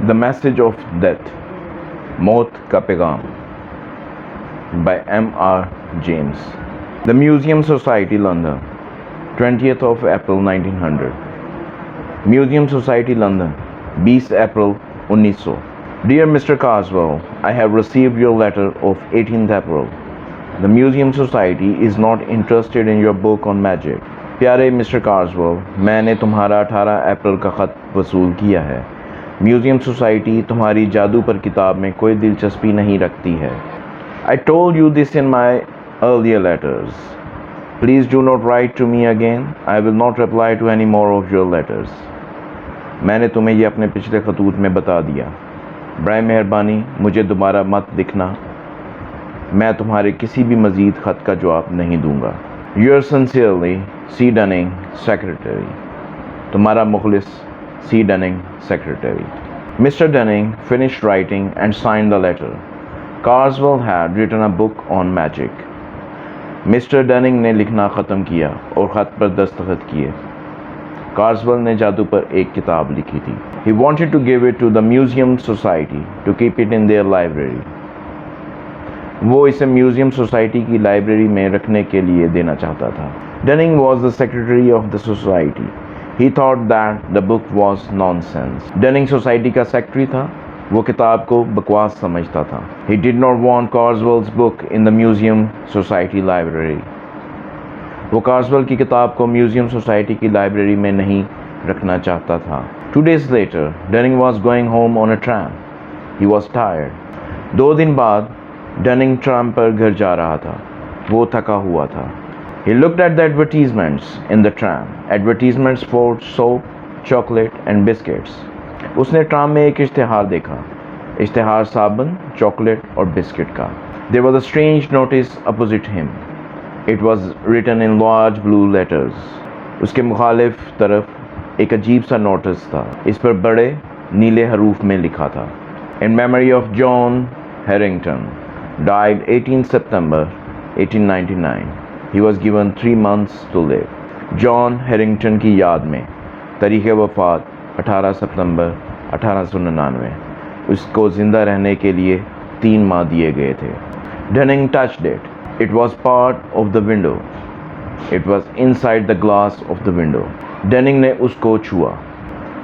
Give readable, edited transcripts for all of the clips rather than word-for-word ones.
The Message of Death, Maut Ka Pegham, by M.R. James. The Museum Society, London, 20th of April 1900. Museum Society, London, 20 April 1900. Dear Mr. Carswell, I have received your letter of 18th April. The Museum Society is not interested in your book on magic. प्यारे mister कार्सवेल, मैंने तुम्हारा 18 अप्रैल का ख़त वसूल किया है। Museum society तुम्हारी जादू पर किताब में कोई दिलचस्पी नहीं रखती है। I told you this in my earlier letters. Please do not write to me again. I will not reply to any more of your letters. मैंने तुम्हें ये अपने पिछले खतूत में बता दिया। बराए मेहरबानी मुझे दोबारा मत लिखना। मैं तुम्हारे किसी भी मज़ीद ख़त का जवाब नहीं दूँगा। Yours sincerely, C. Dunning, Secretary. तुम्हारा मुखलिस C. Dunning, Secretary. Mr. Dunning finished writing and signed the letter. Carswell had written a book on magic. Mr. Dunning ने लिखना ख़त्म किया और ख़त पर दस्तखत किए। Carswell ने जादू पर एक किताब लिखी थी। He wanted to give it to the Museum Society to keep it in their library. वो इसे म्यूज़ियम सोसाइटी की लाइब्रेरी में रखने के लिए देना चाहता था। Dunning was the secretary of the society. He thought that the book was nonsense. Dunning society का सेक्रेटरी था। वो किताब को बकवास समझता था। He did not want Carswell's book in the Museum Society library. वो कार्सवेल की किताब को म्यूज़ियम सोसाइटी की लाइब्रेरी में नहीं रखना चाहता था। 2 days later, Dunning was going home on a tram. He was tired. 2 दिन बाद डनिंग ट्राम पर घर जा रहा था। वो थका हुआ था। He looked at the advertisements in the tram. Advertisements for soap, chocolate and biscuits. उसने ट्राम में एक इश्तिहार देखा। इश्तिहार साबुन, चॉकलेट और बिस्किट का। There was a strange notice opposite him. It was written in large blue letters. उसके मुखालिफ तरफ एक अजीब सा नोटिस था। इस पर बड़े नीले हरूफ में लिखा था। In memory of John Harrington, died 18 September 1899. He was given 3 months to live. John Harrington की याद में तारीख़ वफ़ात 18 सितंबर 1899। उसको ज़िंदा रहने के लिए 3 माह दिए गए थे। Dunning touched it. It was part of the window. It was inside the glass of the window. Dunning ने उसको छुआ।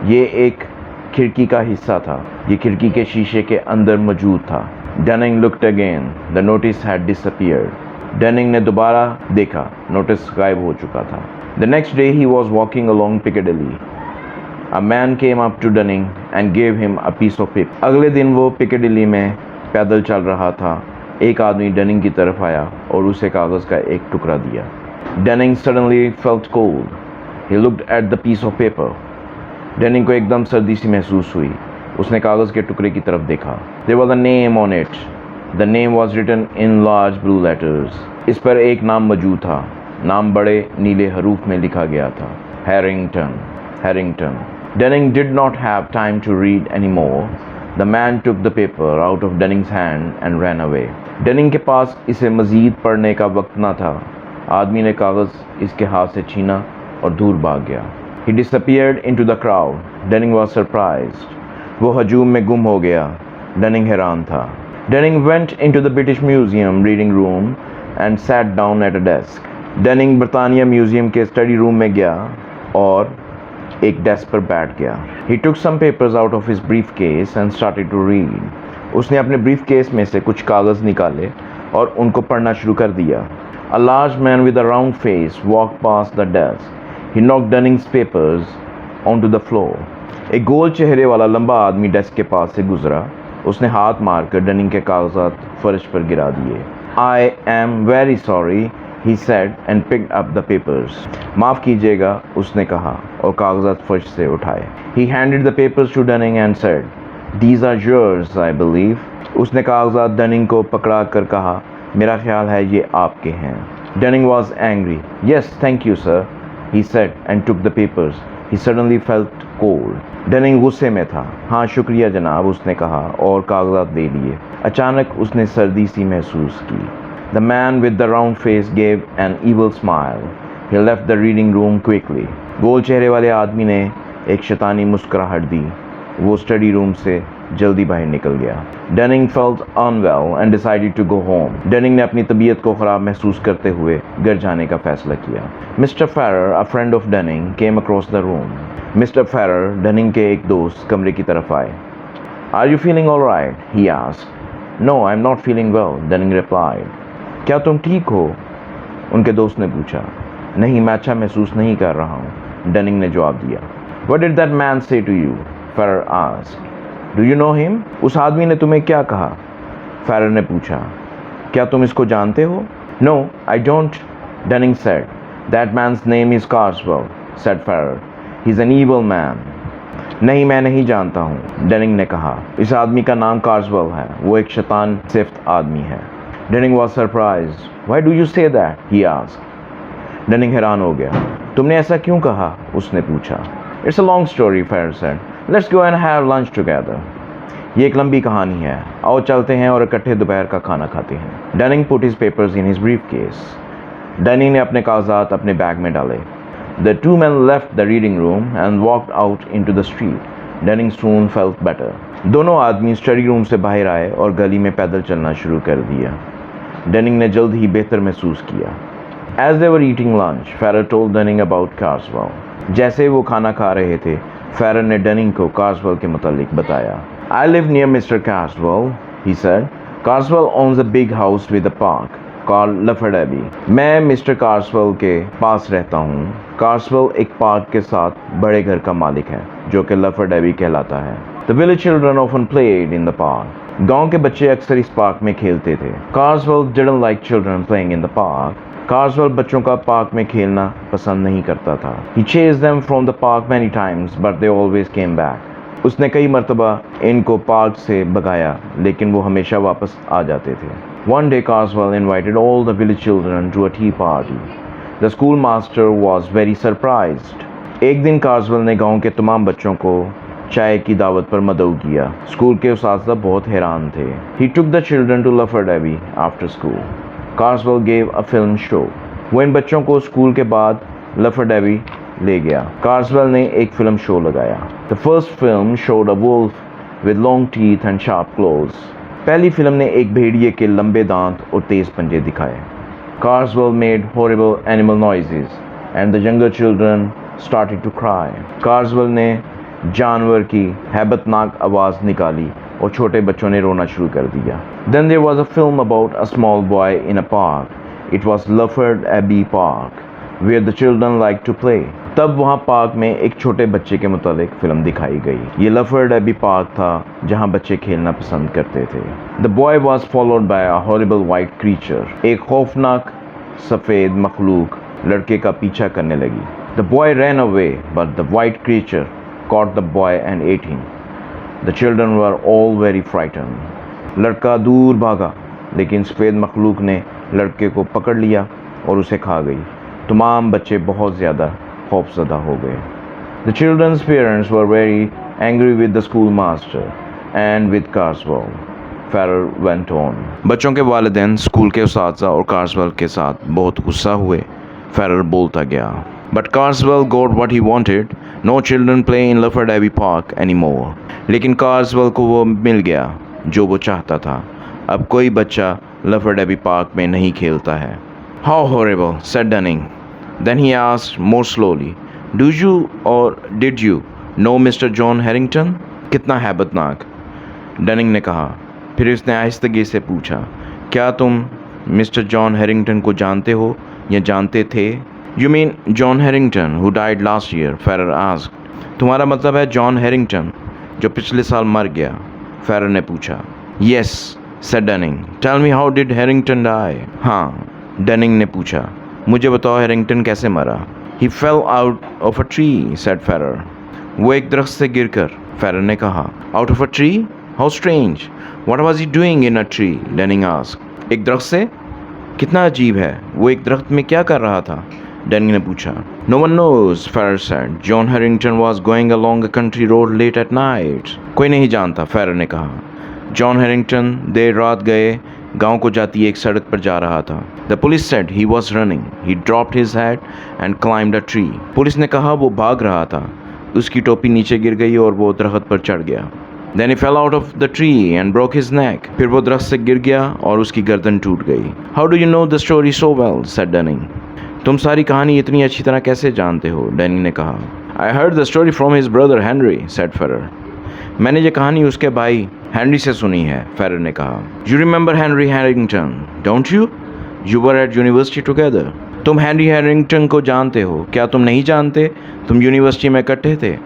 ये एक खिड़की का हिस्सा था। ये खिड़की के शीशे के अंदर मौजूद था। Dunning looked again. The notice had disappeared. Dunning ने दोबारा देखा। नोटिस गायब हो चुका था। The next day he was walking along Piccadilly. A man came up to Dunning and gave him a piece of paper. अगले दिन वो पिकेडिली में पैदल चल रहा था। एक आदमी डनिंग की तरफ आया और उसे कागज़ का एक टुकड़ा दिया। Dunning suddenly felt cold. He looked at the piece of paper. Dunning को एकदम सर्दी सी महसूस हुई। उसने कागज़ के टुकड़े की तरफ देखा। There was a name on it. The name was written in large blue letters. इस पर एक नाम मौजूद था। नाम बड़े नीले हरूफ में लिखा गया था। Harrington. Harrington. Dunning did not have time to read anymore. The man took the paper out of Dunning's hand and ran away. Dunning के पास इसे मज़ीद पढ़ने का वक्त न था। आदमी ने कागज़ इसके हाथ से छीना और दूर भाग गया। He disappeared into the crowd. Dunning was surprised. वो हजूम में गुम हो गया। Dunning हैरान था। Dunning went into the British Museum reading room and sat down at a desk. Dunning बरतानिया म्यूज़ियम के स्टडी रूम में गया और एक डेस्क पर बैठ गया। He took some papers out of his briefcase and started to read. उसने अपने ब्रीफकेस में से कुछ कागज़ निकाले और उनको पढ़ना शुरू कर दिया। A large man with a round face walked past the desk. He knocked Dunning's papers onto the floor. एक गोल चेहरे वाला लंबा आदमी डेस्क के पास से गुजरा। उसने हाथ मारकर डनिंग के कागजात फर्श पर गिरा दिए। I am very sorry, he said and picked up the papers. माफ़ कीजिएगा, उसने कहा और कागजात फर्श से उठाए। He handed the papers to Dunning and said, "These are yours, I believe." उसने कागजात डनिंग को पकड़ा कर कहा, मेरा ख्याल है ये आपके हैं। Dunning was angry. Yes, thank you, sir, he said and took the papers. He suddenly felt cold. Dunning गुस्से में था। हाँ शुक्रिया जनाब, उसने कहा और कागजात दे लिए। अचानक उसने सर्दी सी महसूस की। The man with the round face gave an evil smile. He left the reading room quickly. गोल चेहरे वाले आदमी ने एक शैतानी मुस्कुराहट दी वो स्टडी रूम से जल्दी बाहर निकल गया। Denning felt unwell and decided to go home. Denning ने अपनी तबीयत को ख़राब महसूस करते हुए घर जाने का फैसला किया। Mr Ferrer, a friend of Denning, came across the room. Mr Ferrer, Denning के एक दोस्त, कमरे की तरफ आए। Are you feeling all right? He asked. No, I am not feeling well, Denning replied. क्या तुम ठीक हो? उनके दोस्त ने पूछा। नहीं, मैं अच्छा महसूस नहीं कर रहा हूँ, डेनिंग ने जवाब दिया। What did that man say to you? Ferrer asked. Do you know him? उस आदमी ने तुम्हें क्या कहा? फेरर ने पूछा। क्या तुम इसको जानते हो? No, I don't, Dunning said. That man's name is Carswell, said Ferrer. He's an evil man. नहीं, मैं नहीं जानता हूँ, डेनिंग ने कहा। इस आदमी का नाम कार्सवेल है, वो एक शैतान सिफ्त आदमी है। डेनिंग was surprised. Why do you say that? He asked. डेनिंग हैरान हो गया। तुमने ऐसा क्यों कहा? उसने पूछा। It's a long story, Ferrer said. Let's go and have lunch together. ये एक लंबी कहानी है, आओ चलते हैं और इकट्ठे दोपहर का खाना खाते हैं। डेनिंग put his papers in his briefcase. डेनिंग ने अपने कागजात अपने बैग में डाले। The two men left the reading room and walked out into the street. Denning soon felt better. दोनों आदमी स्टडी रूम से बाहर आए और गली में पैदल चलना शुरू कर दिया। डेनिंग ने जल्द ही बेहतर महसूस किया। As they were eating lunch, Ferrer told Denning about Carswell. जैसे वो खाना खा रहे थे, फेरर ने डेनिंग को कार्सवेल के मुतालिक बताया। I live near Mr. Carswell, he said. Carswell owns a big house with a park called Lafayette Abbey. मैं मिस्टर कार्सवेल के पास रहता हूँ। कार्सवेल एक पार्क के साथ बड़े घर का मालिक है, जो कि लफेट एबी कहलाता है। The village children often played in the park. गांव के बच्चे अक्सर इस पार्क में खेलते थे। Carswell didn't like children playing in the park. कार्सवेल बच्चों का पार्क में खेलना पसंद नहीं करता था। He chased them from the park many times, but they always came back. उसने कई मर्तबा इनको पार्क से भगाया, लेकिन वो हमेशा वापस आ जाते थे। One day Carswell invited all the village children to a tea party. The schoolmaster was very surprised. एक दिन कार्सवेल ने गांव के तमाम बच्चों को चाय की दावत पर मदऊ किया। स्कूल के उस्ताद बहुत हैरान थे। He took the children to Lafayette Abbey after school. Carswell gave a film show. वो इन बच्चों को स्कूल के बाद लफेट एबी ले गया। कार्सवेल ने एक फिल्म शो लगाया। The first film showed a wolf with long teeth and sharp claws. पहली फिल्म ने एक भेड़िए के लंबे दांत और तेज पंजे दिखाए। Carswell made horrible animal noises and the younger children started to cry. Carswell ने जानवर की हैबतनाक आवाज़ निकाली और छोटे बच्चों ने रोना शुरू कर दिया। Then there was a film about a small boy in a park. It was Lafayette Abbey Park, where the children liked to play. तब वहाँ पार्क में एक छोटे बच्चे के मुतालिक फिल्म दिखाई गई। ये लफेट एबी पार्क था जहाँ बच्चे खेलना पसंद करते थे। The boy was followed by a horrible white creature. एक खौफनाक सफ़ेद मखलूक लड़के का पीछा करने लगी। The boy ran away, but the white creature caught the boy and ate him. The children were all very frightened. लड़का दूर भागा, लेकिन सफ़ेद मखलूक ने लड़के को पकड़ लिया और उसे खा गई। तमाम बच्चे बहुत ज़्यादा खौफज़दा हो गए। The children's parents were very angry with the schoolmaster and with Carswell. Ferrer went on. बच्चों के वालिदैन स्कूल के उस्ताद और कार्सवेल के साथ बहुत गुस्सा हुए। फेरर बोलता गया। But Carswell got what he wanted. No children play in Lafayette Abbey Park anymore. लेकिन कार्सवेल को वो मिल गया जो वो चाहता था। अब कोई बच्चा लफेट एबी पार्क में नहीं खेलता है। How horrible, said Dunning. Then he asked more slowly, Do you or did you know Mr. John Harrington? कितना हैबतनाक, डनिंग ने कहा। फिर उसने आहिस्तगी से पूछा, क्या तुम मिस्टर जॉन हैरिंगटन को जानते हो या जानते थे? You mean John Harrington who died last year? Ferrer asked. तुम्हारा मतलब है जॉन हैरिंगटन जो पिछले साल मर गया? फेरर ने पूछा। Yes, said Dunning. Tell me, how did Harrington die? हाँ, डनिंग ने पूछा, मुझे बताओ हैरिंगटन कैसे मरा? He fell out of a tree, said Ferrer. वो एक दरख्त से गिरकर, फेरर ने कहा। Out of a tree? How strange. What was he doing in a tree? Dunning asked. एक दरख्त से? कितना अजीब है, वो एक दरख्त में क्या कर रहा था? डनिंग ने पूछा। No one knows, Ferrer said. John Harrington was going along a country road late at night. कोई नहीं जानता, फेरर ने कहा। जॉन हैरिंगटन देर रात गए गांव को जाती एक सड़क पर जा रहा था। The police said he was running. He dropped his hat and climbed a tree. Police ने कहा वो भाग रहा था, उसकी टोपी नीचे गिर गई और वो दरख्त पर चढ़ गया। Then he fell out of the tree and broke his neck. फिर वो दरख्त से गिर गया और उसकी गर्दन टूट गई। How do you know the story so well? said Dunning. तुम सारी कहानी इतनी अच्छी तरह कैसे जानते हो? डैनिंग ने कहा। I heard the story from his brother Henry, said Ferrer. मैंने ये कहानी उसके भाई हेनरी से सुनी है, फेरर ने कहा। You remember Henry Harrington, don't you? You were at university together. तुम हेनरी हैरिंगटन को जानते हो, क्या तुम नहीं जानते? तुम यूनिवर्सिटी में इकट्ठे थे।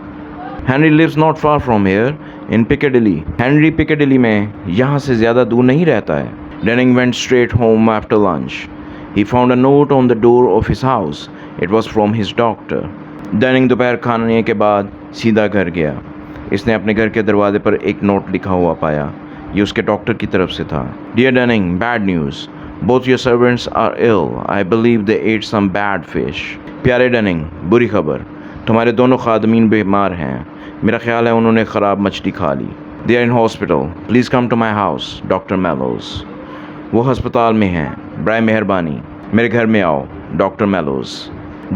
Henry lives not far from here in Piccadilly. Henry Piccadilly में यहाँ से ज़्यादा दूर नहीं रहता है। Denning went straight home after lunch. He found a note on the door of his house. It was from his doctor. Denning दोपहर खाने के बाद सीधा घर गया। इसने अपने घर के दरवाजे पर एक नोट लिखा हुआ पाया। ये उसके डॉक्टर की तरफ से था। Dear Denning, bad news. Both your servants are ill. I believe they ate some bad fish. प्यारे डेनिंग, बुरी खबर। तुम्हारे दोनों खादमीन बीमार हैं। मेरा ख्याल है उन्होंने ख़राब मछली खा ली। They are in hospital. Please come to my house, Dr. Mellows. वो हस्पताल में हैं। बराए मेहरबानी मेरे घर में आओ, doctor मेलोज।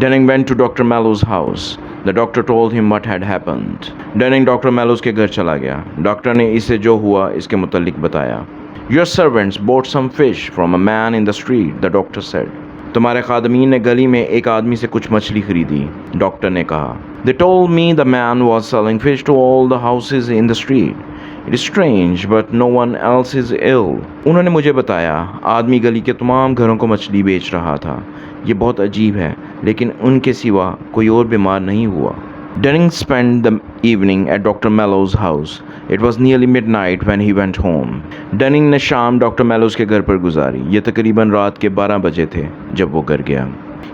Denning went to Dr. Mellows' house. The doctor told him what had happened. Denning doctor मेलोज के घर चला गया। डॉक्टर ने इसे जो हुआ इसके मुतालिक बताया। Your servants bought some fish from a man in the street, the doctor said. तुम्हारे खादमीन ने गली में एक आदमी से कुछ मछली खरीदी, डॉक्टर ने कहा। They told me the man was selling fish to all the houses in the street. It is strange, but no one else is ill. उन्होंने मुझे बताया आदमी गली के तमाम घरों को मछली बेच रहा था। ये बहुत अजीब है, लेकिन उनके सिवा कोई और बीमार नहीं हुआ। Denning spent the evening at Dr. Mellows' house. It was nearly midnight when he went home. Denning ने शाम डॉक्टर मेलोज के घर पर गुजारी। ये तकरीबन रात के 12 बजे थे जब वो घर गया।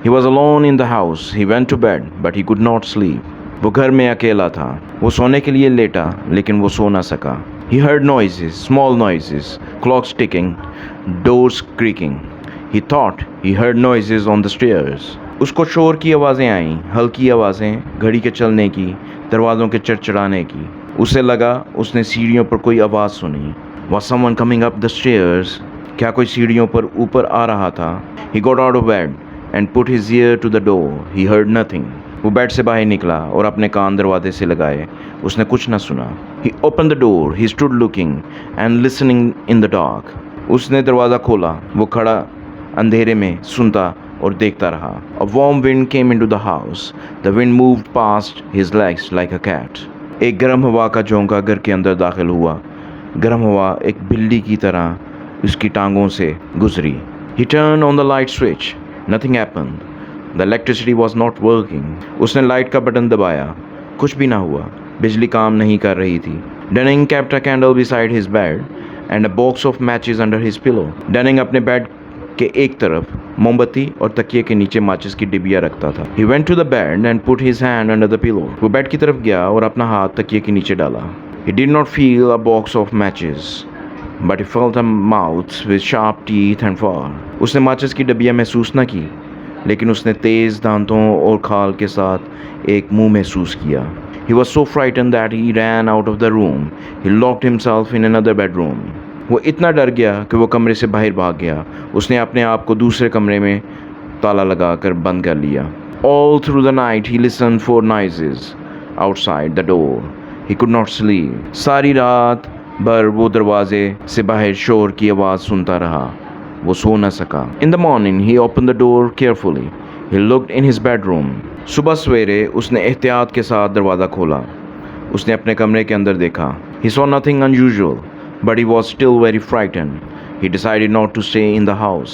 He was alone in the house. He went to bed, but he could not sleep. वो घर में अकेला था। वो सोने के लिए लेटा, लेकिन वो सो ना सका। He heard noises, small noises, clocks ticking, doors creaking. He thought he heard noises on the stairs. उसको शोर की आवाज़ें आईं, हल्की आवाज़ें, घड़ी के चलने की, दरवाज़ों के चड़चड़ाने की। उसे लगा उसने सीढ़ियों पर कोई आवाज़ सुनी। Was someone coming up the stairs? क्या कोई सीढ़ियों पर ऊपर आ रहा था? He got out of bed and put his ear to the door. He heard nothing. वो बेड से बाहर निकला और अपने कान दरवाजे से लगाए। उसने कुछ न सुना। He opened the door. He stood looking and listening in the dark. उसने दरवाज़ा खोला। वो खड़ा अंधेरे में सुनता और देखता रहा। A warm wind came into the house. The wind moved past his legs like a cat. एक गर्म हवा का झोंका घर के अंदर दाखिल हुआ। गर्म हवा एक बिल्ली की तरह उसकी टांगों से गुजरी। He turned on the light switch. Nothing happened. The electricity was not working. उसने लाइट का बटन दबाया। कुछ भी ना हुआ। बिजली काम नहीं कर रही थी। Denning kept a candle beside his bed and a box of matches under his pillow. Denning अपने बेड के एक तरफ मोमबत्ती और तकिए के नीचे माचिस की डिबिया रखता था। He went to the bed and put his hand under the pillow. वो बेड की तरफ गया और अपना हाथ तकिए के नीचे डाला। He did not feel a box of matches, but he felt a mouth with sharp teeth and fur. उसने माचिस की डिबिया महसूस न की, लेकिन उसने तेज़ दांतों और खाल के साथ एक मुंह महसूस किया। He was so frightened that he ran out of the room. He locked himself in another bedroom. वो इतना डर गया कि वो कमरे से बाहर भाग गया। उसने अपने आप को दूसरे कमरे में ताला लगाकर बंद कर लिया। All through the night he listened for noises outside the door. He could not sleep. सारी रात भर वो दरवाजे से बाहर शोर की आवाज़ सुनता रहा। वो सो न सका। In the morning he opened the door carefully. He looked in his bedroom. सुबह सवेरे उसने एहतियात के साथ दरवाज़ा खोला। उसने अपने कमरे के अंदर देखा। He saw nothing unusual. But he was still very frightened. He decided not to stay in the house.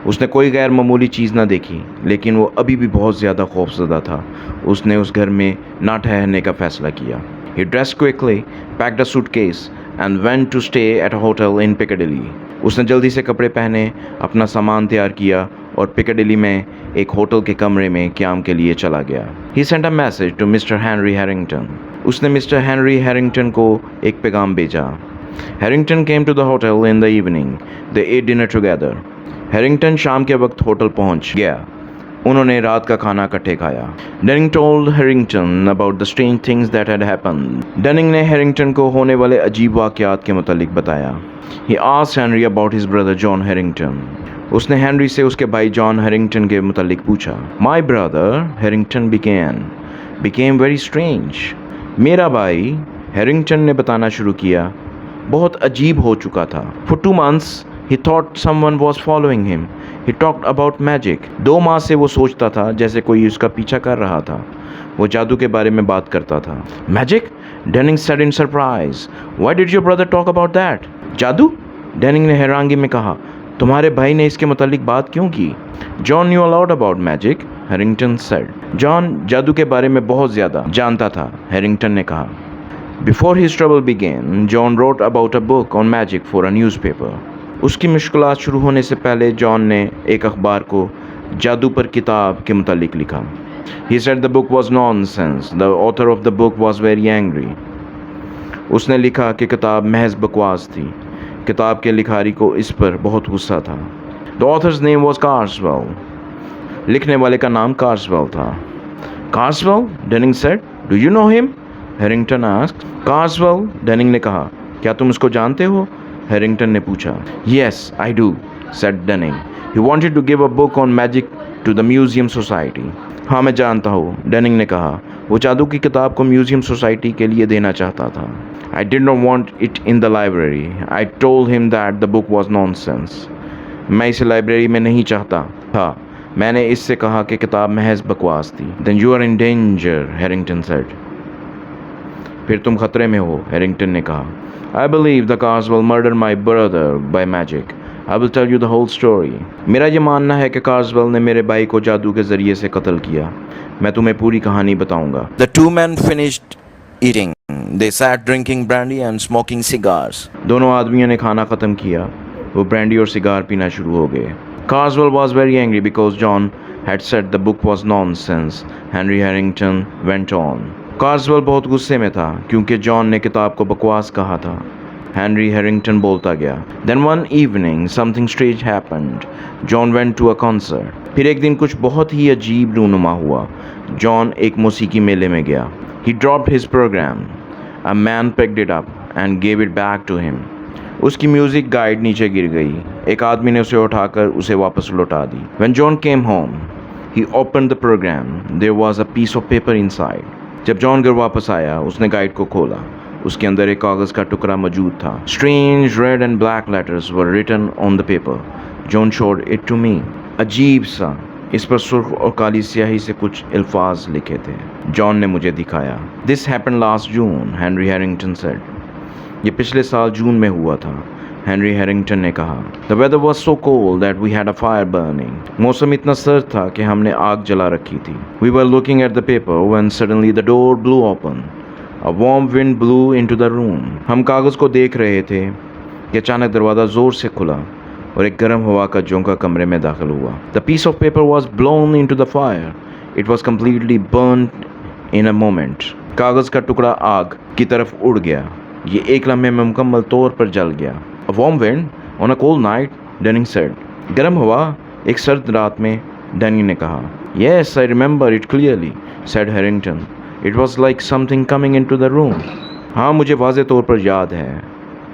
उसने कोई गैर मामूली चीज़ ना देखी, लेकिन वो अभी भी बहुत ज़्यादा खौफज़दा था। उसने उस घर में ना ठहरने का फ़ैसला किया। He dressed quickly, packed a suitcase, and went to stay at a hotel in Piccadilly. उसने जल्दी से कपड़े पहने, अपना सामान तैयार किया और पिकाडिली में एक होटल के कमरे में क़याम के लिए चला गया। He sent a message to Mr. Henry Harrington. उसने मिस्टर हेनरी हैरिंगटन को एक पैगाम भेजा। Harrington came to the hotel in the evening. They ate dinner together. Harrington शाम के वक्त होटल पहुंच गया। उन्होंने रात का खाना इकट्ठे खाया। Denning told Harrington about the strange things that had happened. Denning ने Harrington को होने वाले अजीब वाक़यात के मुतालिक बताया। He asked Henry about his brother John Harrington. उसने हेनरी से उसके भाई जॉन हैरिंगटन के मुतालिक पूछा। My brother, Harrington began. became very strange. मेरा भाई, हैरिंगटन ने बताना शुरू किया, बहुत अजीब हो चुका था. For 2 months he thought someone was following him. He talked about magic. 2 माह से वो सोचता था जैसे कोई उसका पीछा कर रहा था. वो जादू के बारे में बात करता था. Magic? Denning said in surprise. Why did your brother talk about that? जादू? डेनिंग ने हैरांगी में कहा. तुम्हारे भाई ने इसके मुतालिक बात क्यों की? John knew a lot about magic, Harrington said. John जादू के बारे में बहुत ज़्यादा जानता था, हैरिंगटन ने कहा. Before his trouble began, John wrote about a book on magic for a newspaper. उसकी मुश्किलात शुरू होने से पहले जॉन ने एक अखबार को जादू पर किताब के मुतालिक लिखा. He said the book was nonsense. The author of the book was very angry. उसने लिखा कि किताब महज बकवास थी. किताब के लिखारी को इस पर बहुत गुस्सा था. The author's name was Carswell. लिखने वाले का नाम Carswell था. Carswell? Denning said. Do you know him? Harrington asked. Carswell? Denning ने कहा. क्या तुम उसको जानते हो? हैरिंगटन ने पूछा. Yes, I do, said Denning. He wanted to give a book on magic to the museum society. हाँ, मैं जानता हूँ, डेनिंग ने कहा. वो जादू की किताब को म्यूजियम सोसाइटी के लिए देना चाहता था. I did not want it in the library. I told him that the book was nonsense. मैं इसे लाइब्रेरी में नहीं चाहता था. मैंने इससे कहा कि किताब महज बकवास थी. Then you are in danger, Harrington said. फिर तुम खतरे में हो, हैरिंगटन ने कहा. I believe the Carswell murdered my brother by magic. I will tell you the whole story. मेरा ये मानना है कि कार्सवेल ने मेरे भाई को जादू के जरिए से कत्ल किया. मैं तुम्हें पूरी कहानी बताऊंगा. The two men finished eating. They sat drinking brandy and smoking cigars. दोनों आदमियों ने खाना खत्म किया. वो ब्रांडी और सिगार पीना शुरू हो गए. Carswell was very angry because John had said the book was nonsense. Henry Harrington went on. कार्सवेल बहुत गुस्से में था क्योंकि जॉन ने किताब को बकवास कहा था. हेनरी हैरिंगटन बोलता गया. Then one evening something strange happened. John went to a concert. फिर एक दिन कुछ बहुत ही अजीब रूनुमा हुआ. जॉन एक मौसीकी मेले में गया. He dropped his program. A man picked it up and gave it back to him. उसकी म्यूजिक गाइड नीचे गिर गई. एक आदमी ने उसे उठाकर उसे वापस लौटा दी. When John came home, he opened the program. There was a piece of paper inside. जब जॉन घर वापस आया, उसने गाइड को खोला. उसके अंदर एक कागज़ का टुकड़ा मौजूद था. Strange red and black letters were written on the paper. John showed it to me. अजीब सा, इस पर सुर्ख और काली स्याही से कुछ अल्फाज लिखे थे. जॉन ने मुझे दिखाया. This happened last June, Henry Harrington said. ये पिछले साल जून में हुआ था, हेनरी हैरिंगटन ने कहा. The weather was so cold that we had a fire burning. मौसम इतना सर्द था कि हमने आग जला रखी थी. We were looking at the paper when suddenly the door blew open. A warm wind blew into the room. हम कागज़ को देख रहे थे कि अचानक दरवाज़ा ज़ोर से खुला और एक गर्म हवा का झोंका कमरे में दाखिल हुआ. The piece of paper was blown into the fire. It was completely burnt in a moment. कागज़ का टुकड़ा आग की तरफ उड़ गया. ये एक लम्हे में मुकम्मल तौर पर जल गया. A warm wind on a cold night, Denning said. गर्म हवा एक सर्द रात में, डेनिंग ने कहा. Yes, I remember it clearly, said Harrington. It was like something coming into the room. हाँ, मुझे वाज़े तौर पर याद है,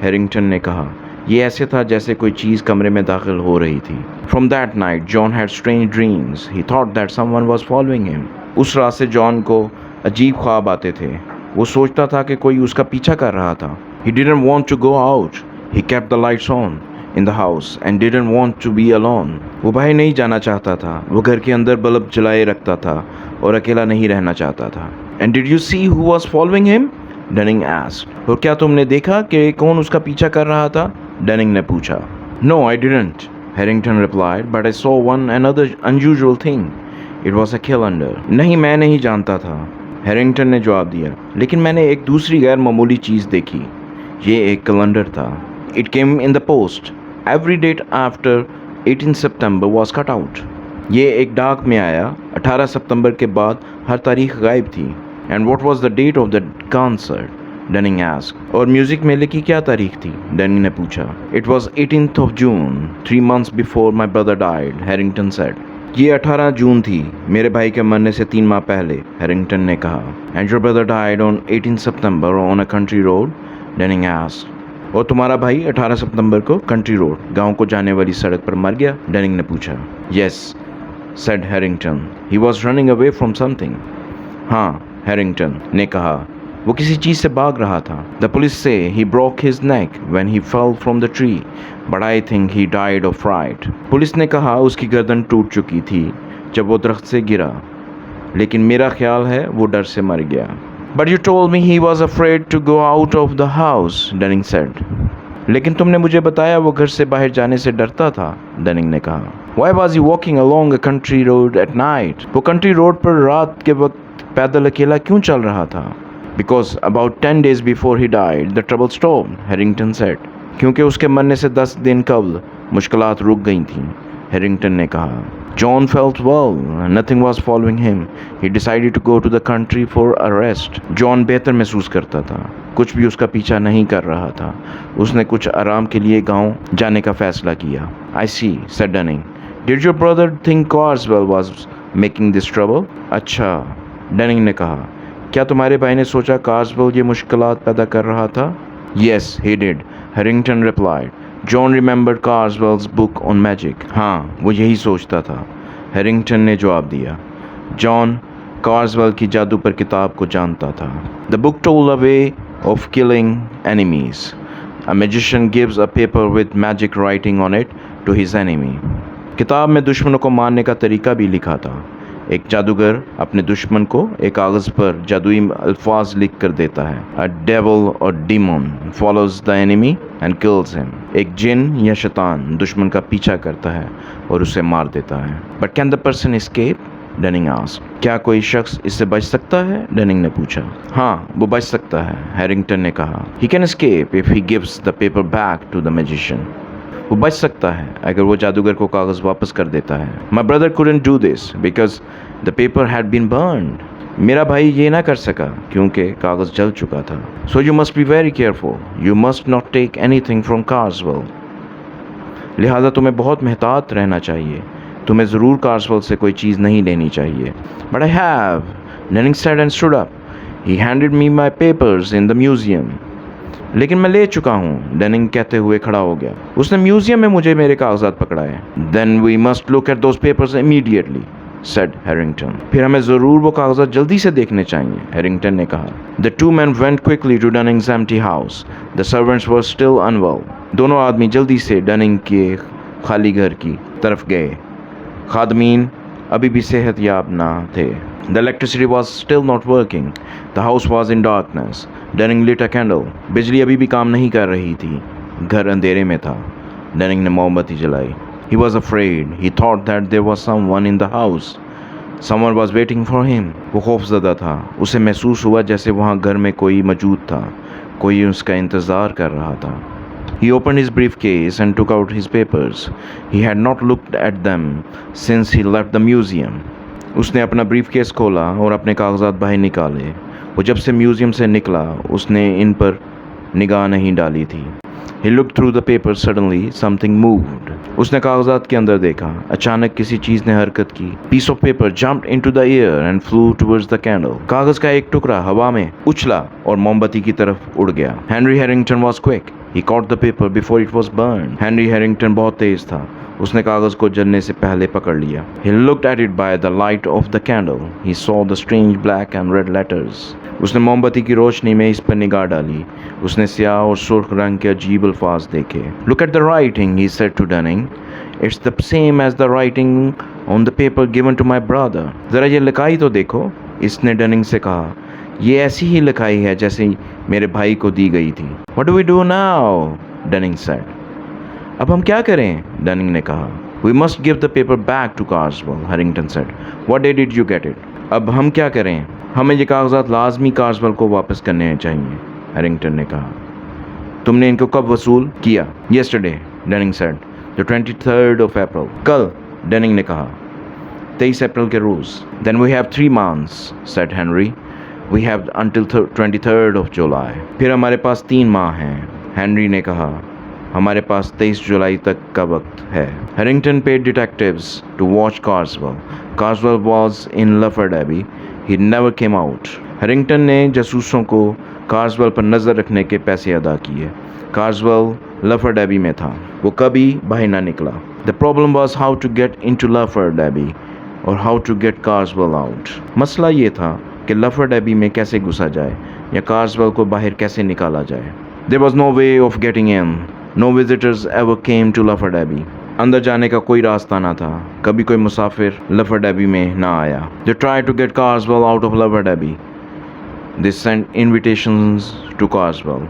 हैरिंगटन ने कहा. ये ऐसे था जैसे कोई चीज़ कमरे में दाखिल हो रही थी. From that night, John had strange dreams. He thought that someone was following him. उस रात से जॉन को अजीब ख्वाब आते थे. वो सोचता था कि कोई उसका पीछा कर रहा था. He didn't want to go out. He kept the lights on in the house and didn't want to be alone. वो बाहर नहीं जाना चाहता था. वो घर के अंदर बल्ब जलाए रखता था और अकेला नहीं रहना चाहता था. And did you see who was following him? Denning asked. और क्या तुमने देखा कि कौन उसका पीछा कर रहा था? Denning ने पूछा. No, I didn't, Harrington replied, but I saw one another unusual thing. It was a calendar. नहीं, मैं नहीं जानता था, हैरिंगटन ने जवाब दिया. लेकिन मैंने एक दूसरी गैर मामूली चीज़ देखी. ये एक कैलेंडर था. It came in the post. Every date after 18 September was cut out. ये एक डाक में आया. 18 सितंबर के बाद हर तारीख गायब थी. And what was the date of the concert? Denning asked. और म्यूज़िक मेले की क्या तारीख थी? Denning ने पूछा. It was 18th of June, 3 months before my brother died, Harrington said. ये 18 जून थी, मेरे भाई के मरने से 3 माह पहले, हैरिंगटन ने कहा. And your brother died on 18 September on a country road? Denning asked. और तुम्हारा भाई 18 सितंबर को कंट्री रोड, गांव को जाने वाली सड़क पर मर गया? डेनिंग ने पूछा. Yes, said Harrington. He was running away from something. हाँ, हैरिंगटन ने कहा। वो किसी चीज़ से भाग रहा था। The police say he broke his neck when he fell from the tree, but I think he died of fright. Police ने कहा उसकी गर्दन टूट चुकी थी जब वो दरख्त से गिरा, लेकिन मेरा ख्याल है वो डर से मर गया। But you told me he was afraid to go out of the house, Dunning said. लेकिन तुमने मुझे बताया वो घर से बाहर जाने से डरता था, डनिंग ने कहा। Why was he walking along a country road at night? वो कंट्री रोड पर रात के वक्त पैदल अकेला क्यों चल रहा था? Because about 10 days before he died, the trouble stopped, Harrington said. क्योंकि उसके मरने से 10 दिन कबल मुश्किलात रुक गई थीं, हैरिंगटन ने कहा। John felt well, nothing was following him. He decided to go to the country for a rest. John बेहतर महसूस करता था, कुछ भी उसका पीछा नहीं कर रहा था। उसने कुछ आराम के लिए गांव जाने का फैसला किया। I see, said Dunning. Did your brother think Carswell was making this trouble? अच्छा, डनिंग ने कहा। क्या तुम्हारे भाई ने सोचा कार्सवेल ये मुश्किलात पैदा कर रहा था? Yes, he did, Harrington replied. John remembered Carswell's book on magic. हाँ, वो यही सोचता था, हैरिंगटन ने जवाब दिया। जॉन कार्सवेल की जादू पर किताब को जानता था। The book told a way of killing enemies. A magician gives a paper with magic writing on it to his enemy. किताब में दुश्मनों को मारने का तरीका भी लिखा था। एक जादूगर अपने दुश्मन को एक कागज़ पर जादुई अल्फाज लिख कर देता है। A devil or demon follows the enemy and kills him. एक जिन या शैतान दुश्मन का पीछा करता है और उसे मार देता है। But can the person escape? Dunning asked. क्या कोई शख्स इससे बच सकता है? डनिंग ने पूछा। हाँ, वो बच सकता है, हैरिंगटन ने कहा। He can escape if he gives the paper back to the magician. वो बच सकता है अगर वो जादूगर को कागज़ वापस कर देता है। My brother couldn't do this because the paper had been burned. मेरा भाई ये ना कर सका क्योंकि कागज़ जल चुका था। So you must be very careful. You must not take anything from Carswell. लिहाजा तुम्हें बहुत मेहतात रहना चाहिए। तुम्हें ज़रूर कार्सवेल से कोई चीज़ नहीं लेनी चाहिए। But I have, Denning said and stood up. He handed me my papers in the museum. लेकिन मैं ले चुका हूँ, डेनिंग कहते हुए खड़ा हो गया। उसने म्यूजियम में मुझे मेरे कागजात पकड़ाए। Then we must look at those papers immediately, said Harrington. फिर हमें ज़रूर वो कागजात जल्दी से देखने चाहिए, हैरिंगटन ने कहा। The two men went quickly to Dunning's empty house. The servants were still unwell. दोनों आदमी जल्दी से डनिंग के खाली घर की तरफ गए। खादमीन अभी भी सेहतयाब ना थे। The electricity was still not working. The house was in darkness. Dunning lit a candle. बिजली अभी भी काम नहीं कर रही थी। घर अंधेरे में था। Dunning ने मोमबत्ती जलाई। He was afraid. He thought that there was someone in the house. Someone was waiting for him. वो खौफज़दा था। उसे महसूस हुआ जैसे वहाँ घर में कोई मौजूद था, कोई उसका इंतज़ार कर रहा था। He opened his briefcase and took out his papers. He had not looked at them since he left the museum. उसने अपना ब्रीफकेस खोला और अपने कागजात बाहर निकाले। वो जब से म्यूज़ियम से निकला उसने इन पर निगाह नहीं डाली थी। He looked through the papers. Suddenly something moved. उसने कागजात के अंदर देखा। अचानक किसी चीज़ ने हरकत की। Piece of paper jumped into the air and flew towards the candle. कागज का एक टुकड़ा हवा में उछला और मोमबत्ती की तरफ उड़ गया। Henry Harrington was quick. He caught the paper before it was burned. Henry Harrington बहुत तेज था। उसने कागज को जलने से पहले पकड़ लिया। He looked at it by the light of the candle. He saw the strange black and red letters. उसने मोमबत्ती की रोशनी में इस पर निगाह डाली। उसने स्याह और सुर्ख रंग के अजीब अल्फाज देखे। Look at the writing, he said to Dunning. It's the same as the writing on the paper given to my brother. ज़रा ये लिखाई तो देखो, इसने डनिंग से कहा। ये ऐसी ही लिखाई है जैसे मेरे भाई को दी गई थी। What do we do now? Dunning said. अब हम क्या करें? डनिंग ने कहा। We must give the paper back to Carswell, Harrington said. What day did you get it? अब हम क्या करें? हमें ये कागजात लाजमी कार्सवेल को वापस करने चाहिए, हैरिंगटन ने कहा। तुमने इनको कब वसूल किया? Yesterday, Dunning said. The 23rd of April. कल, डनिंग ने कहा। 23 अप्रैल के रोज़। Then we have 3 months, said Henry. We have until 23rd of July. फिर हमारे पास 3 माह हैं, हेनरी ने कहा। हमारे पास 23 जुलाई तक का वक्त है। Harrington paid detectives to watch Carswell. Carswell was in Lufford Abbey. He never came out. Harrington ने जासूसों को कार्सवेल पर नज़र रखने के पैसे अदा किए। कार्सवेल लफर्ड एबी में था, वो कभी बाहर ना निकला। The problem was how to get into Lufford Abbey और how to get Carswell out. मसला ये था कि लफड़ एबी में कैसे घुसा जाए या कार्सवेल को बाहर कैसे निकाला जाए। There was no way of getting in. No visitors ever came to Lufford Abbey. अंदर जाने का कोई रास्ता ना था। कभी कोई मुसाफिर लफड़ एबी में ना आया। They tried to get Carswell out of Lufford Abbey. They sent invitations to Carswell.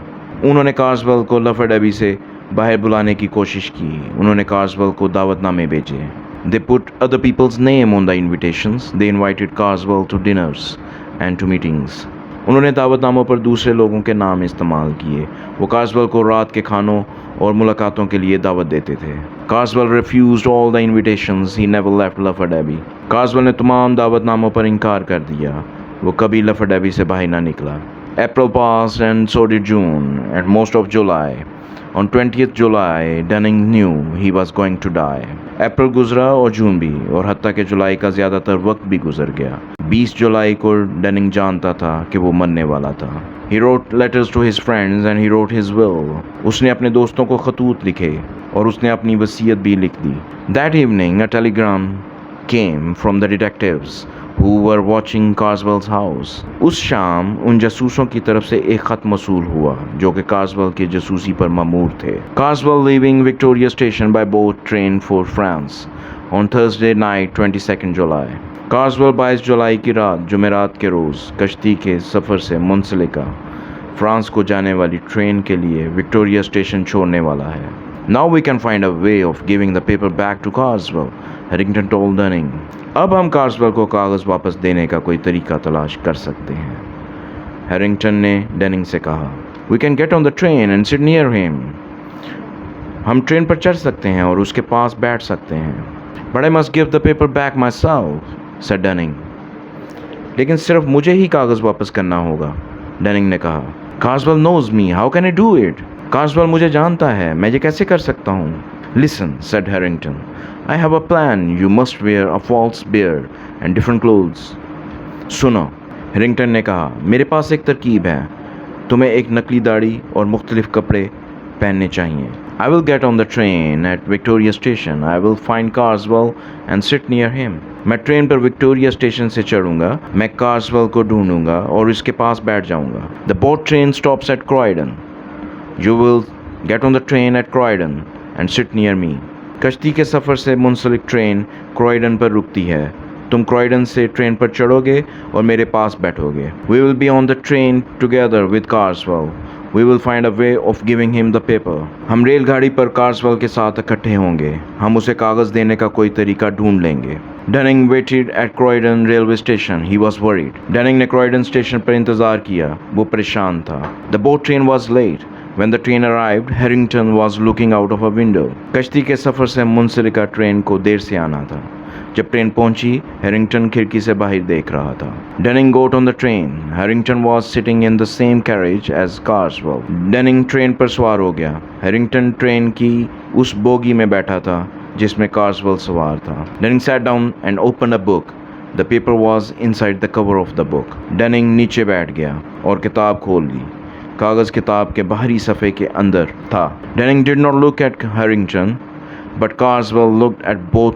उन्होंने कार्सवेल को लफड़ एबी से बाहर बुलाने की कोशिश की। उन्होंने कार्सवेल को दावतनामे भेजे। They put other people's name on the invitations. They invited Carswell to dinners and to meetings. उन्होंने दावतनामों पर दूसरे लोगों के नाम इस्तेमाल किए। वो कार्सवेल को रात के खानों और मुलाकातों के लिए दावत देते थे। Carswell refused all the invitations. He never left Lufford Abbey. Carswell ने तमाम दावतनामों पर इनकार कर दिया। वो कभी लफड़ एबी से बाहर ना निकला। April passed and so did June and most of July. On 20th July, Dunning knew he was going to die. अप्रैल गुजरा और जून भी, और हत्ता के जुलाई का ज़्यादातर वक्त भी गुजर गया। 20 जुलाई को डनिंग जानता था कि वो मरने वाला था। He wrote letters to his friends and he wrote his will. उसने अपने दोस्तों को खतूत लिखे और उसने अपनी वसीयत भी लिख दी। That evening, a telegram came from the detectives who were watching Carswell's house. उस शाम उन जासूसों की तरफ से एक खत मौसूल हुआ जो कि कार्सवेल के जासूसी पर मामूर थे। Carswell leaving Victoria Station by boat train for France on Thursday night 22nd July. Carswell 22 जुलाई की रात जुमेरात के रोज़ कश्ती के सफ़र से मुंसलिका फ्रांस को जाने वाली ट्रेन के लिए विक्टोरिया स्टेशन छोड़ने वाला है। Now we can find a way of giving the paper back to Carswell, Harrington told Dunning. अब हम कार्सवेल को कागज़ वापस देने का कोई तरीका तलाश कर सकते हैं, हैरिंगटन ने डनिंग से कहा। We can get on the train and sit near him. हम ट्रेन पर चढ़ सकते हैं और उसके पास बैठ सकते हैं। But I must give the paper back myself, said Dunning. लेकिन सिर्फ मुझे ही कागज़ वापस करना होगा, डनिंग ने कहा। Carswell knows me. How can I do it? कार्सवेल मुझे जानता है, मैं ये कैसे कर सकता हूँ? Listen, said Harrington. I have a plan. You must wear a false beard and different clothes. सुनो, हैरिंगटन ने कहा, मेरे पास एक तरकीब है। तुम्हें एक नकली दाढ़ी और मुख्तलिफ कपड़े पहनने चाहिए। I will get on the train at Victoria Station. I will find Carswell and sit near him. मैं ट्रेन पर विक्टोरिया स्टेशन से चढ़ूँगा, मैं कार्सवेल को ढूंढूंगा और इसके पास बैठ जाऊँगा। The boat train stops at Croydon. You will get on the train at Croydon and sit near me. कश्ती के सफ़र से मुंसलिक ट्रेन क्रॉयडन पर रुकती है। तुम क्रॉयडन से ट्रेन पर चढ़ोगे और मेरे पास बैठोगे। We will be on the train together with Carswell. We will find a way of giving him the paper. हम रेलगाड़ी पर कार्सवेल के साथ इकट्ठे होंगे। हम उसे कागज़ देने का कोई तरीका ढूंढ लेंगे। Dunning waited at Croydon railway station. He was worried. Dunning ने क्रॉयडन स्टेशन पर इंतज़ार किया। वो परेशान था। The boat train was late. When the train arrived, Harrington was looking out of a window. कश्ती के सफ़र से मुंसलिका ट्रेन को देर से आना था। जब ट्रेन पहुंची, हैरिंगटन खिड़की से बाहर देख रहा था। Dunning got on the train. Harrington was sitting in the same carriage as Carswell. Dunning train पर सवार हो गया। हैरिंगटन ट्रेन की उस बोगी में बैठा था जिसमें Carswell सवार था। Dunning sat down and opened a book. The paper was inside the cover of the book. Dunning नीचे बैठ गया और किताब खोल ली। कागज़ किताब के बाहरी सफ़े के अंदर था। Dunning did not look at Harrington, but Carswell looked at both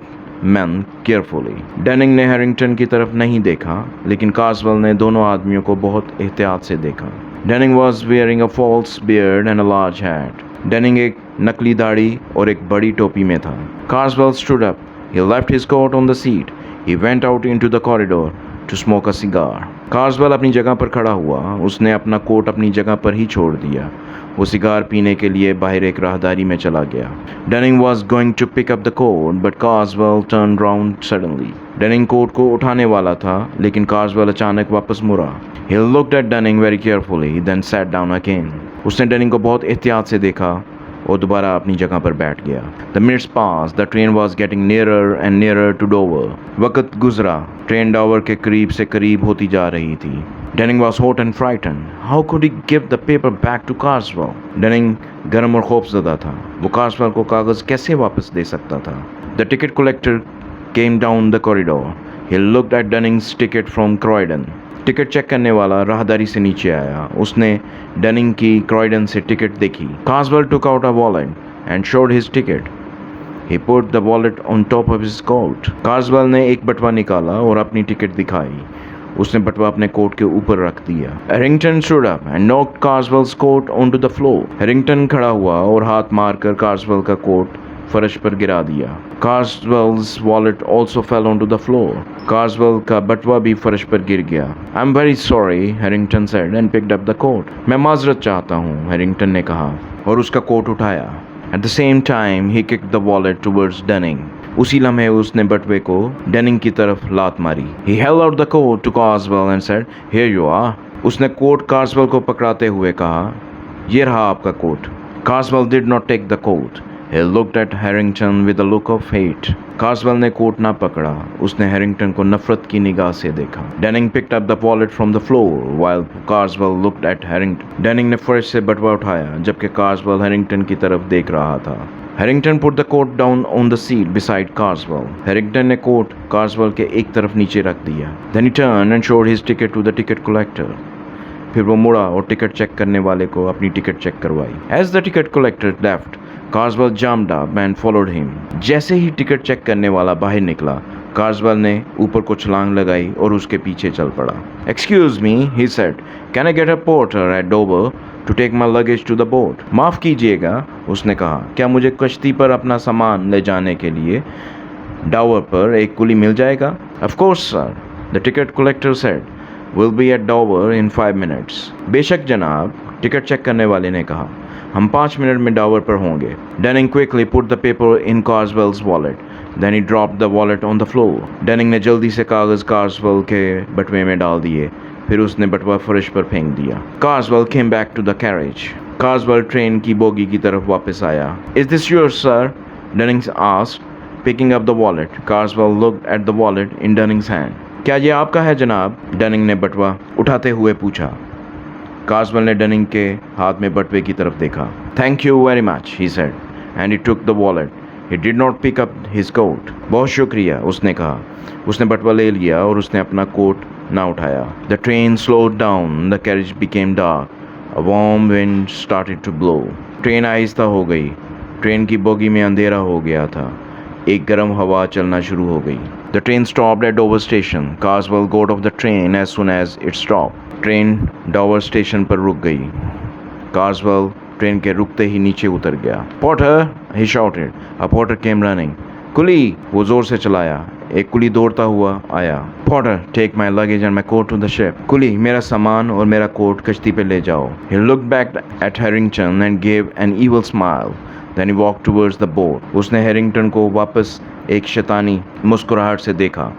men carefully. Dunning ने हैरिंगटन की तरफ नहीं देखा, लेकिन कार्सवेल ने दोनों आदमियों को बहुत एहतियात से देखा। Dunning was wearing a false beard and a large hat. Dunning एक नकली दाढ़ी और एक बड़ी टोपी में था। Carswell stood up. He left his coat on the seat. He went out into the corridor to smoke a cigar. Carswell अपनी जगह पर खड़ा हुआ। उसने अपना कोट अपनी जगह पर ही छोड़ दिया। वो सिगार पीने के लिए बाहर एक राहदारी में चला गया। Dunning was going to pick up the coat, but Carswell turned round suddenly. Dunning coat को उठाने वाला था, लेकिन Carswell अचानक वापस मुड़ा। He looked at Dunning very carefully, then sat down again. उसने Dunning को बहुत एहतियात से देखा और दोबारा अपनी जगह पर बैठ गया। The minutes passed. The train was getting nearer and nearer to Dover. वक्त गुजरा। ट्रेन डॉवर के करीब से करीब होती जा रही थी। Dunning was hot and frightened. How could he give the paper back to Carswell? Dunning गर्म और खौफज़दा था। वो Carswell को कागज़ कैसे वापस दे सकता था? The ticket collector came down the corridor. He looked at Dunning's ticket from Croydon. Ticket check करने वाला राहदारी से नीचे आया। उसने डनिंग की क्रॉयडन से टिकट देखी। Carswell took out a wallet and showed his ticket. He put the wallet on top of his coat. Carswell ने एक बटवा निकाला और अपनी टिकट दिखाई। उसने बटुआ अपने कोट के ऊपर रख दिया। Harrington stood up and knocked Carswell's coat onto the floor. Harrington खड़ा हुआ और हाथ मारकर Carswell का कोट फर्श पर गिरा दिया। Carswell's wallet also fell onto the floor. Carswell का बटुआ भी फर्श पर गिर गया। I'm very sorry, Harrington said and picked up the coat. मैं माजरत चाहता हूँ, Harrington ने कहा और उसका कोट उठाया। At the same time, he kicked the wallet towards Dunning. उसी लम्हे उसने बटुए को डेनिंग की तरफ लात मारी। He held out the coat to Carswell and said, "Here you are." उसने कोट Carswell को पकड़ाते हुए कहा, ये रहा आपका coat. Carswell did not take the coat. He looked at Harrington with a look of hate. Carswell ने coat ना पकड़ा, उसने हैरिंगटन को नफरत की निगाह से देखा। Denning picked up the wallet from the floor while Carswell looked at Harrington. Denning ने फर्श से बटुआ उठाया जबकि Carswell हैरिंगटन की तरफ देख रहा था। Harrington put the coat down on the seat beside Carswell. Harrington ने कोट Carswell के एक तरफ नीचे रख दिया। Then he turned and showed his ticket to the ticket collector. फिर वो मुड़ा और टिकट चेक करने वाले को अपनी टिकट चेक करवाई। As the ticket collector left, Carswell jumped up and followed him. जैसे ही टिकट चेक करने वाला बाहर निकला, Carswell ने ऊपर को छलांग लगाई और उसके पीछे चल पड़ा। Excuse me, he said, can I get a porter at Dover to take my luggage to the boat? माफ़ कीजिएगा, उसने कहा, क्या मुझे कश्ती पर अपना सामान ले जाने के लिए डावर पर एक कुली मिल जाएगा? Of course, sir, the ticket collector said. We'll be at Dover in 5 minutes. बेशक जनाब, टिकट चेक करने वाले ने कहा, हम 5 मिनट में डावर पर होंगे। Denning quickly put the paper in Carswell's wallet. Then he dropped the wallet on the floor. Denning ने जल्दी से कागज़ Carswell के बटुए में डाल दिए, फिर उसने बटुआ फर्श पर फेंक दिया। Carswell came back to the carriage. Carswell train की बोगी की तरफ वापस आया। Is this yours, sir? Denning asked, picking up the wallet. Carswell looked at the wallet in Denning's hand. क्या ये आपका है जनाब? डेनिंग ने बटुआ उठाते हुए पूछा। Carswell ने डेनिंग के हाथ में बटुए की तरफ देखा। Thank you very much, he said, and he took the wallet. He did not pick up his coat. बहुत शुक्रिया, उसने कहा। उसने बटुआ ले लिया और उसने अपना कोट ना उठाया। The train slowed down. The carriage became dark. A warm wind started to blow. Train आहिस्ता हो गई। ट्रेन की बोगी में अंधेरा हो गया था। एक गर्म हवा चलना शुरू हो गई। The train stopped at Dover station. Carswell got off the train as soon as it stopped. Train डॉवर station पर रुक गई। Carswell ट्रेन के रुकते ही नीचे उतर गया। Porter, he shouted. A porter came running. कुली, वो जोर से चलाया। एक कुली दौड़ता हुआ आया। Porter, take my luggage and my coat to the ship. कुली, मेरा सामान और मेरा कोट कश्ती पे ले जाओ। He looked back at Harrington and gave an evil smile. Then he walked towards the boat. उसने हैरिंगटन को वापस एक शैतानी मुस्कुराहट से देखा,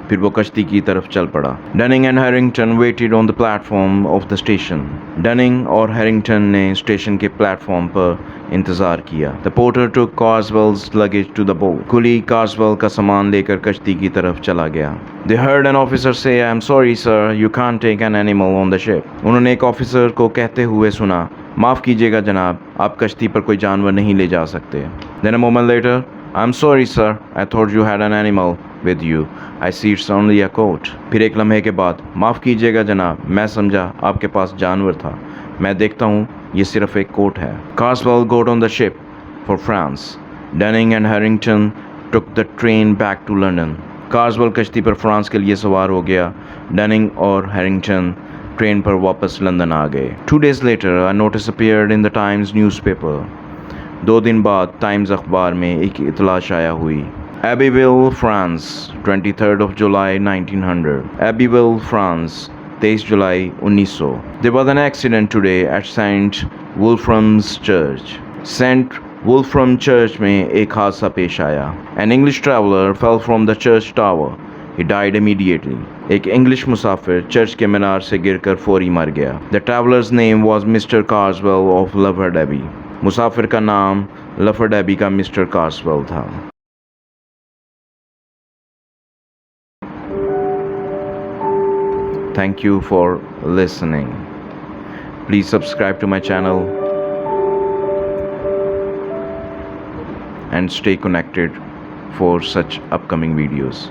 फिर वो कश्ती की तरफ चल पड़ा। Dunning and Harrington waited on the platform of the station. Dunning और Harrington ने स्टेशन के प्लेटफॉर्म पर इंतज़ार किया। The porter took Carswell's luggage to the boat. Quli Carswell का सामान लेकर कश्ती की तरफ चला गया। They heard an officer say, "I'm sorry, sir, you can't take an animal on the ship." उन्होंने एक ऑफिसर को कहते हुए सुना, माफ़ कीजिएगा जनाब, आप कश्ती पर कोई जानवर नहीं ले जा सकते। Then a moment later, I'm sorry, sir, I thought you had an animal with you. I see it's only a coat. फिर एक लम्हे के बाद, माफ़ कीजिएगा जनाब, मैं समझा आपके पास जानवर था। मैं देखता हूँ ये सिर्फ एक कोट है। Carswell got on the ship for France. Dunning and Harrington took the train back to London. Carswell कश्ती पर फ्रांस के लिए सवार हो गया। Dunning और Harrington ट्रेन पर वापस लंदन आ गए। 2 days later, a notice appeared in the Times newspaper. 2 दिन बाद टाइम्स अखबार में एक इतला शाया हुई। Abbeville, France, 23rd of July 1900. Abbeville, France, 23 July 1900. There was an accident today at St. Wolfram's Church. St. Wolfram Church में एक हादसा पेश आया। An English traveller fell from the church tower. He died immediately. एक English मुसाफिर church के मीनार से गिरकर फौरी मर गया। The traveller's name was Mr. Carswell of Lafferdaby. मुसाफिर का नाम लफरडैबी का मिस्टर Carswell था। Thank you for listening. Please subscribe to my channel and stay connected for such upcoming videos.